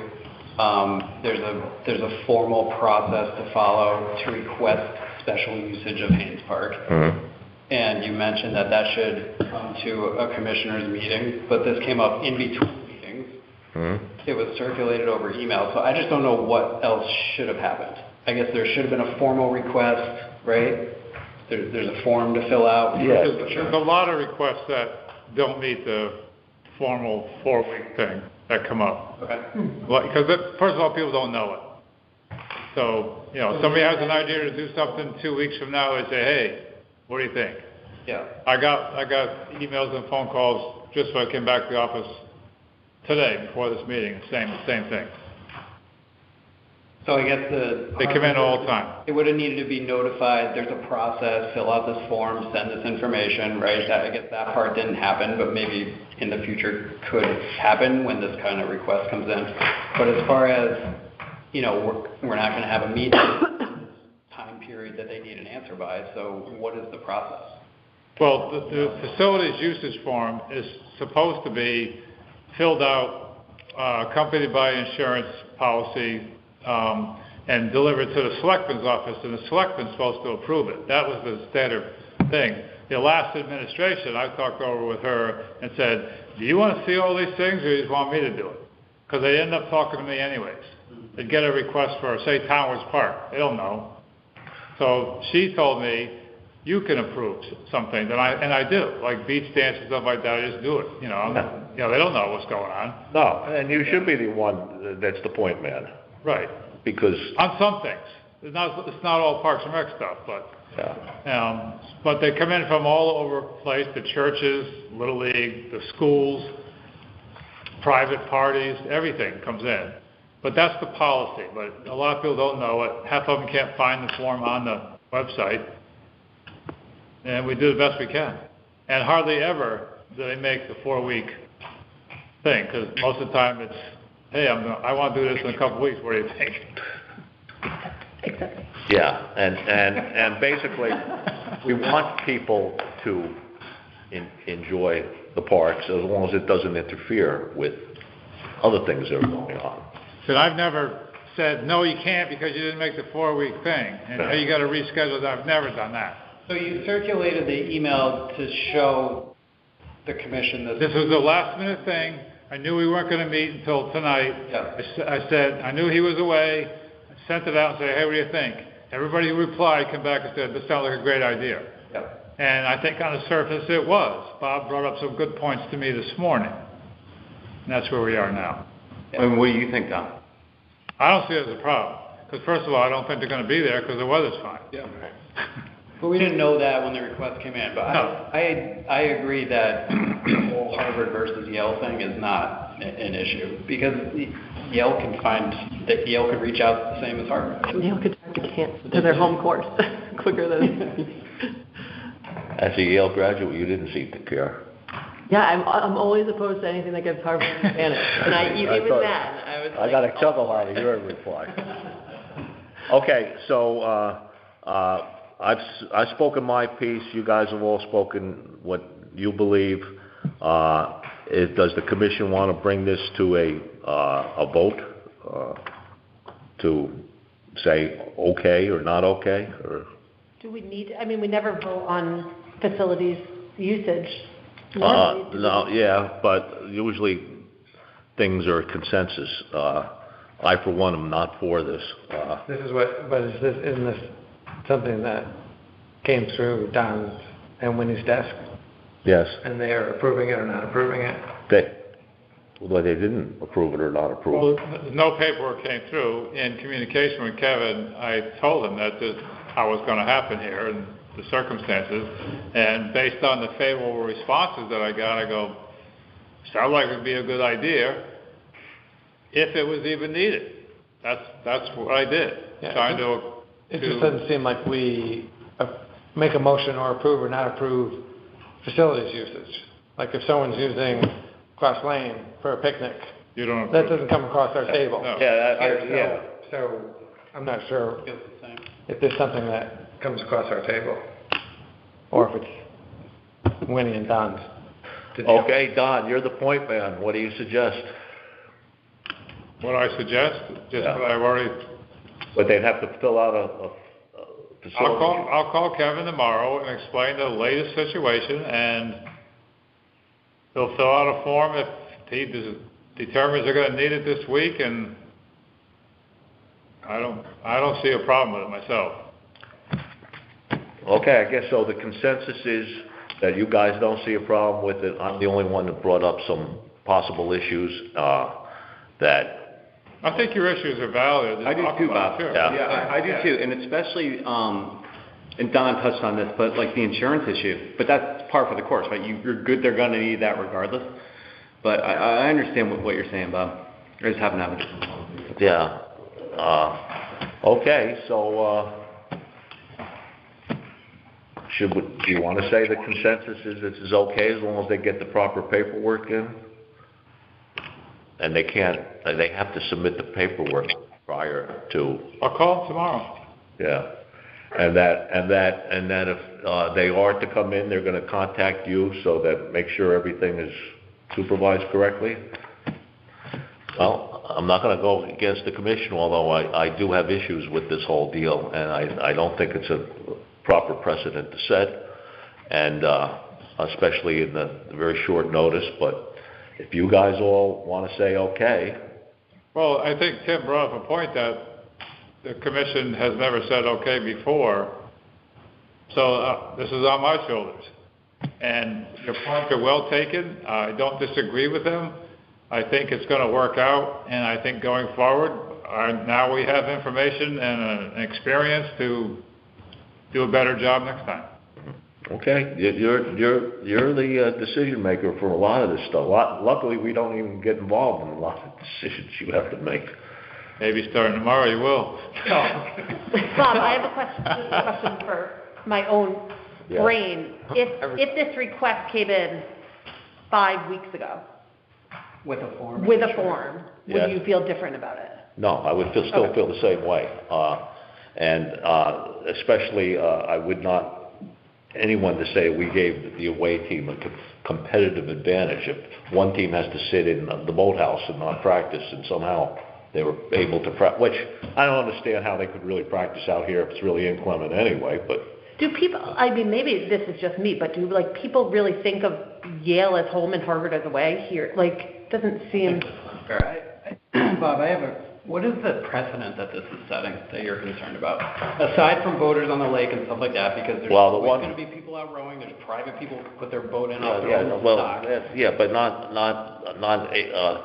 S7: There's a formal process to follow to request special usage of Haynes Park.
S1: Mm-hmm.
S7: And you mentioned that should come to a commissioner's meeting, but this came up in between meetings.
S1: Mm-hmm.
S7: It was circulated over email, so I just don't know what else should have happened. I guess there should have been a formal request, right? There's a form to fill out.
S1: Yes.
S2: There's a lot of requests that don't meet the formal 4-week thing that come up.
S7: Okay.
S2: Because first of all, people don't know it. So, somebody has an idea to do something 2 weeks from now, they say, hey, what do you think?
S7: Yeah.
S2: I got emails and phone calls just when I came back to the office today before this meeting saying the same thing.
S7: So I guess
S2: They come in all the time.
S7: it would have needed to be notified, there's a process, fill out this form, send this information, right? I guess that part didn't happen, but maybe in the future could happen when this kind of request comes in. But as far as, we're not going to have a meeting time period that they need an answer by, so what is the process?
S2: Well, the facilities usage form is supposed to be filled out, accompanied by insurance policy, and delivered to the selectman's office, and the selectman's supposed to approve it. That was the standard thing. The last administration, I talked over with her and said, do you want to see all these things, or you just want me to do it? Because they end up talking to me anyways. They'd get a request for, say, Towers Park. They don't know. So she told me, you can approve some things, and I do, like beach dance and stuff like that. I just do it. They don't know what's going on.
S1: No, and you should be the one that's the point man.
S2: Right.
S1: Because,
S2: On some things. It's not all Parks and Rec stuff, but
S1: yeah,
S2: but they come in from all over the place, the churches, Little League, the schools, private parties, everything comes in. But that's the policy, but a lot of people don't know it. Half of them can't find the form on the website. And we do the best we can. And hardly ever do they make the 4-week thing, because most of the time it's, hey, I want to do this in a couple of weeks. What do you think?
S1: yeah, and basically, we want people to enjoy the parks as long as it doesn't interfere with other things that are going on.
S2: So I've never said, no, you can't because you didn't make the 4-week thing, and hey, you got to reschedule that. I've never done that.
S7: So you circulated the email to show the commission that...
S2: This was a last-minute thing. I knew we weren't going to meet until tonight.
S7: Yeah.
S2: I said, I knew he was away. I sent it out and said, hey, what do you think? Everybody who replied came back and said, this sounds like a great idea.
S7: Yeah.
S2: And I think on the surface it was. Bob brought up some good points to me this morning. And that's where we are now.
S8: And what do you think, Tom?
S2: I don't see it as a problem. Because first of all, I don't think they're going to be there because the weather's fine.
S7: Yeah. But we didn't know that when the request came in. But
S2: No.
S7: I agree that the whole Harvard versus Yale thing is not an issue, because Yale could reach out the same as Harvard.
S5: Yale could to their home course quicker than...
S1: As a Yale graduate, you didn't seem to care.
S5: Yeah, I'm always opposed to anything that gives Harvard in Spanish. And even then, I was
S1: I got a chuckle out of your reply. Okay, so I've spoken my piece. You guys have all spoken what you believe. Does the commission want to bring this to a vote to say okay or not okay? Or
S6: Do we need, we never vote on facilities usage.
S1: no, yeah, but usually things are consensus. I, for one, am not for this.
S4: Isn't this something that came through Don's and Winnie's desk?
S1: Yes.
S4: And they are approving it or not approving it?
S1: They didn't approve it or not approve it.
S2: Well, no paperwork came through. In communication with Kevin, I told him that this is how it's going to happen here and the circumstances. And based on the favorable responses that I got, I go, sounds like it would be a good idea if it was even needed. That's what I did.
S4: Yeah, it just doesn't seem like we make a motion or approve or not approve facilities usage. Like if someone's using Cross Lane for a picnic,
S2: you don't
S4: that doesn't come across our table.
S2: No.
S1: Yeah,
S4: So I'm not sure if there's something that comes across our table, or if it's Winnie and Don's.
S1: Okay, Don, you're the point man. What do you suggest?
S2: What I suggest, just what I've already...
S1: But they'd have to fill out a facility.
S2: I'll call Kevin tomorrow and explain the latest situation, and he'll fill out a form if he determines they're going to need it this week, and I don't see a problem with it myself.
S1: Okay, I guess so. The consensus is that you guys don't see a problem with it. I'm the only one that brought up some possible issues that...
S2: I think your issues are valid.
S8: I do too, Bob.
S2: Sure.
S8: Yeah, I do too, and especially, and Don touched on this, but like the insurance issue, but that's par for the course, right? You're good, they're going to need that regardless. But I understand what you're saying, Bob. I just happen to have a different...
S1: Yeah. Okay, so, do you want to say the consensus is this is okay as long as they get the proper paperwork in? And they have to submit the paperwork prior to,
S2: I'll call them tomorrow.
S1: yeah. And that if they are to come in, they're going to contact you so that make sure everything is supervised correctly? Well, I'm not going to go against the commission, although I do have issues with this whole deal, and I don't think it's a proper precedent to set, and especially in the very short notice. But if you guys all want to say okay.
S2: Well, I think Tim brought up a point that the commission has never said okay before, so this is on my shoulders. And your points are well taken. I don't disagree with them. I think it's going to work out, and I think going forward, now we have information and an experience to do a better job next time.
S1: Okay, you're the decision maker for a lot of this stuff. Luckily, we don't even get involved in a lot of decisions you have to make.
S2: Maybe starting tomorrow you will.
S6: Bob, I have a question for my own brain. If this request came in 5 weeks ago,
S7: With a form?
S6: with a form,
S1: Yes.
S6: would you feel different about it?
S1: No, I would still feel the same way. And especially, I would not anyone to say we gave the away team a competitive advantage. If one team has to sit in the boathouse and not practice, and somehow they were able to practice, which I don't understand how they could really practice out here if it's really inclement anyway, but.
S6: Do people, I mean, maybe this is just me, but do people really think of Yale as home and Harvard as away here? Doesn't seem.
S7: Bob, what is the precedent that this is setting that you're concerned about? Aside from boaters on the lake and stuff like that, because there's always going to be people out rowing, there's private people who put their boat in off their own dock.
S1: But not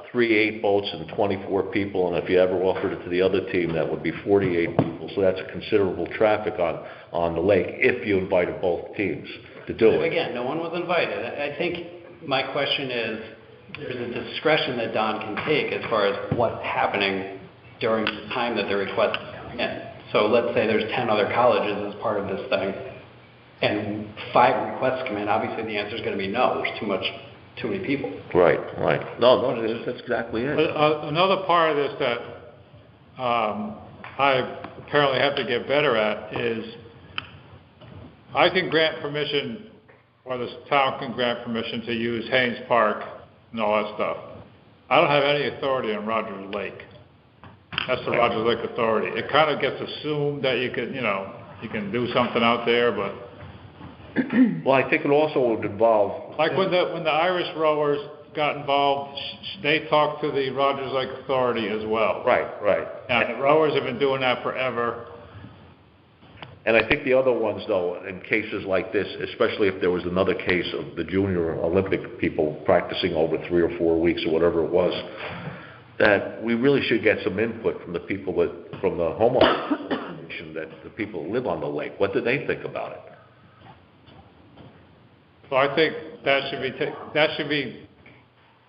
S1: 3 8-boats and 24 people, and if you ever offered it to the other team, that would be 48 people, so that's a considerable traffic on the lake, if you invited both teams to do it.
S7: Again, no one was invited. I think my question is, there's a discretion that Don can take as far as what's happening during the time that the request is coming in. So let's say there's 10 other colleges as part of this thing, and 5 requests come in. Obviously, the answer is going to be no. There's too many people.
S1: Right. No, that's exactly it.
S2: Another part of this that I apparently have to get better at is I can grant permission, or the town can grant permission to use Haynes Park and all that stuff. I don't have any authority on Rogers Lake. That's the Rogers Lake Authority. It kind of gets assumed that you can do something out there, but.
S1: Well, I think it also would involve.
S2: Like when the Irish rowers got involved, they talked to the Rogers Lake Authority as well.
S1: Right.
S2: Now, the rowers have been doing that forever.
S1: And I think the other ones, though, in cases like this, especially if there was another case of the junior Olympic people practicing over 3 or 4 weeks or whatever it was, that we really should get some input from the people from the homeowners association, that the people who live on the lake. What do they think about it?
S2: So I think that should be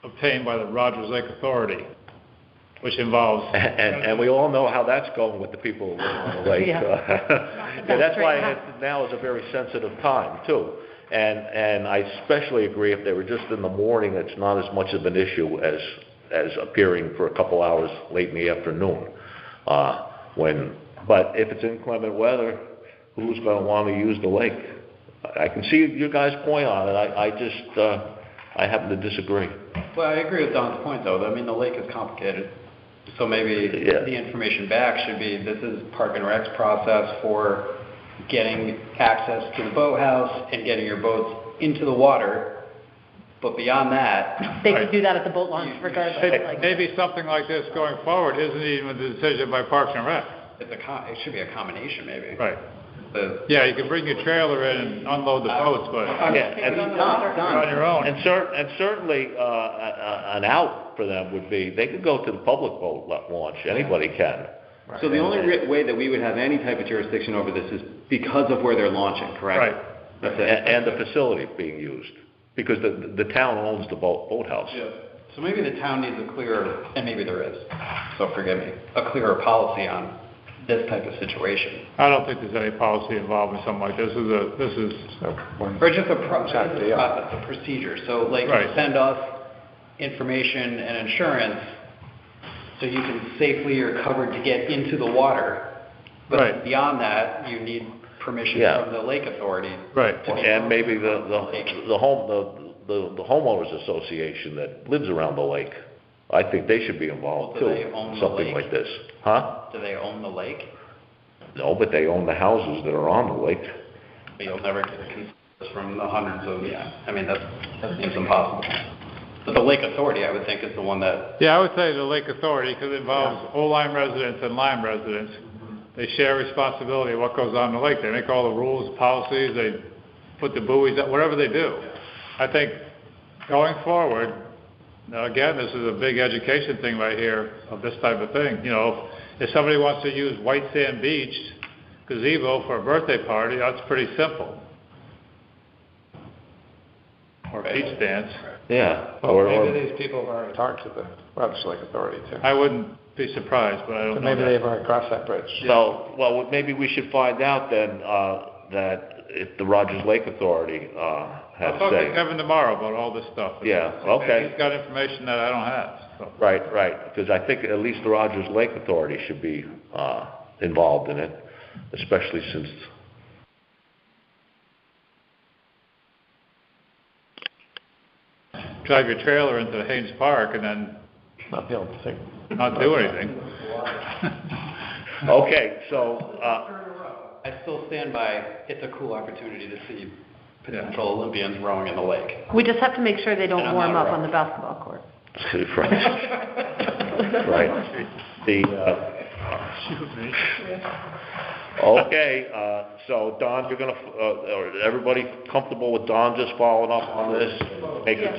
S2: obtained by the Rogers Lake Authority, which involves.
S1: And we all know how that's going with the people who live on the lake. And that's why now is a very sensitive time too. And I especially agree if they were just in the morning, it's not as much of an issue as appearing for a couple hours late in the afternoon. But if it's inclement weather, who's going to want to use the lake? I can see your guys' point on it. I happen to disagree.
S7: Well, I agree with Don's point, though. I mean, the lake is complicated. So maybe the information back should be, this is Park and Rec's process for getting access to the boathouse and getting your boats into the water. But beyond that,
S6: They could do that at the boat launch regardless.
S2: Maybe something like this going forward isn't even the decision by Parks and Rec.
S7: it should be a combination, maybe.
S2: Right. Yeah, you can bring your trailer in and unload the boats, but on your own.
S1: And certainly, an out for them would be, they could go to the public boat launch. Anybody can.
S8: So the only way that we would have any type of jurisdiction over this is because of where they're launching, correct?
S2: Right.
S8: That's it.
S1: And the facility being used, because the town owns the boathouse.
S2: Yeah.
S7: So maybe the town needs a clearer, and maybe there is, so forgive me, a clearer policy on this type of situation.
S2: I don't think there's any policy involved in something like this. This is,
S7: Or just a process, a procedure. So like you
S2: Right.
S7: send us information and insurance so you can safely or covered to get into the water. But
S2: Right.
S7: beyond that, you need permission
S1: Yeah.
S7: from the lake authority.
S2: right.
S7: to be
S1: And
S7: on
S1: maybe the
S7: lake.
S1: homeowners association that lives around the lake, I think they should be involved
S7: Do
S1: too,
S7: they own the
S1: something
S7: lake?
S1: like this. Huh?
S7: Do they own the lake?
S1: No, but they own the houses that are on the lake.
S7: But you'll never get a consensus from the hundreds of, I mean, that seems impossible. But the lake authority, I would think, is the one that,
S2: Yeah, I would say the lake authority, because it involves Old Lyme residents and Lyme residents. They share responsibility of what goes on in the lake. They make all the rules, policies, they put the buoys up, whatever they do. I think going forward, now again, this is a big education thing right here of this type of thing. You know, if somebody wants to use White Sand Beach gazebo for a birthday party, that's pretty simple. Or beach dance.
S1: Yeah.
S4: Well, maybe these people have already talked to the Rochester Lake Authority too.
S2: I wouldn't be surprised, but I don't
S4: So
S2: know
S4: maybe
S2: that.
S4: they've already crossed that bridge.
S1: So, well, maybe we should find out then, that if the Rogers Lake Authority, has
S2: I'll talk to
S1: say.
S2: Kevin tomorrow about all this stuff.
S1: Yeah, okay.
S2: He's got information that I don't have, so.
S1: Right, because I think at least the Rogers Lake Authority should be, involved in it, especially since,
S2: Drive your trailer into Haynes Park and then
S4: Not be able to think.
S2: not do anything.
S1: okay, so,
S7: I still stand by, it's a cool opportunity to see potential Olympians rowing in the lake.
S6: We just have to make sure they
S7: And
S6: don't
S7: I'm
S6: warm
S7: not
S6: up on
S7: wrong.
S6: the basketball court.
S1: right, the, okay, so Don, you're gonna, or everybody comfortable with Don just following up on this? Making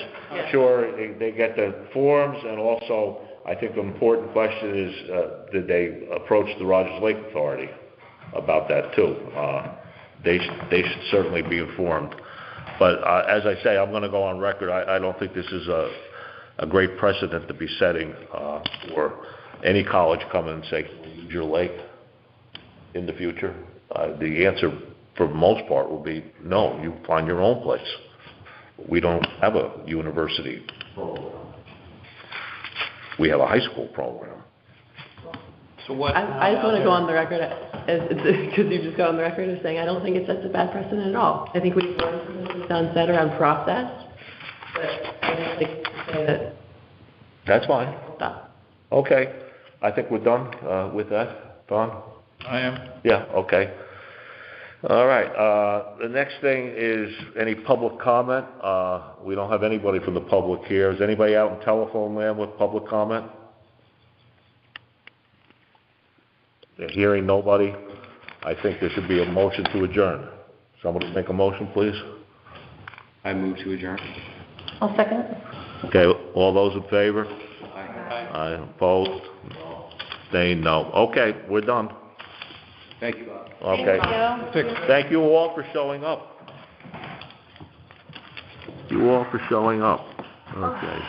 S1: sure they get the forms, and also, I think the important question is, did they approach the Rogers Lake Authority about that too? They should certainly be informed. But, as I say, I'm gonna go on record, I don't think this is a great precedent to be setting, for any college coming and say, can we use your lake in the future? The answer, for the most part, will be, no, you find your own place. We don't have a university program. We have a high school program.
S7: So what?
S5: I just want to go on the record, because you just got on the record as saying, I don't think it sets a bad precedent at all. I think we've learned from what Don said around process, but I don't think to say that,
S1: That's fine.
S5: stop.
S1: Okay, I think we're done, with that, Don?
S2: I am.
S1: Yeah, okay. All right, the next thing is any public comment. We don't have anybody from the public here. Is anybody out in telephone land with public comment? Hearing nobody, I think there should be a motion to adjourn. Somebody make a motion, please.
S8: I move to adjourn.
S6: I'll second.
S1: Okay, all those in favor?
S8: Aye.
S1: Aye, opposed? Staying no. Okay, we're done.
S8: Thank you, Bob.
S1: Okay. Thank you all for showing up. You all for showing up. Okay.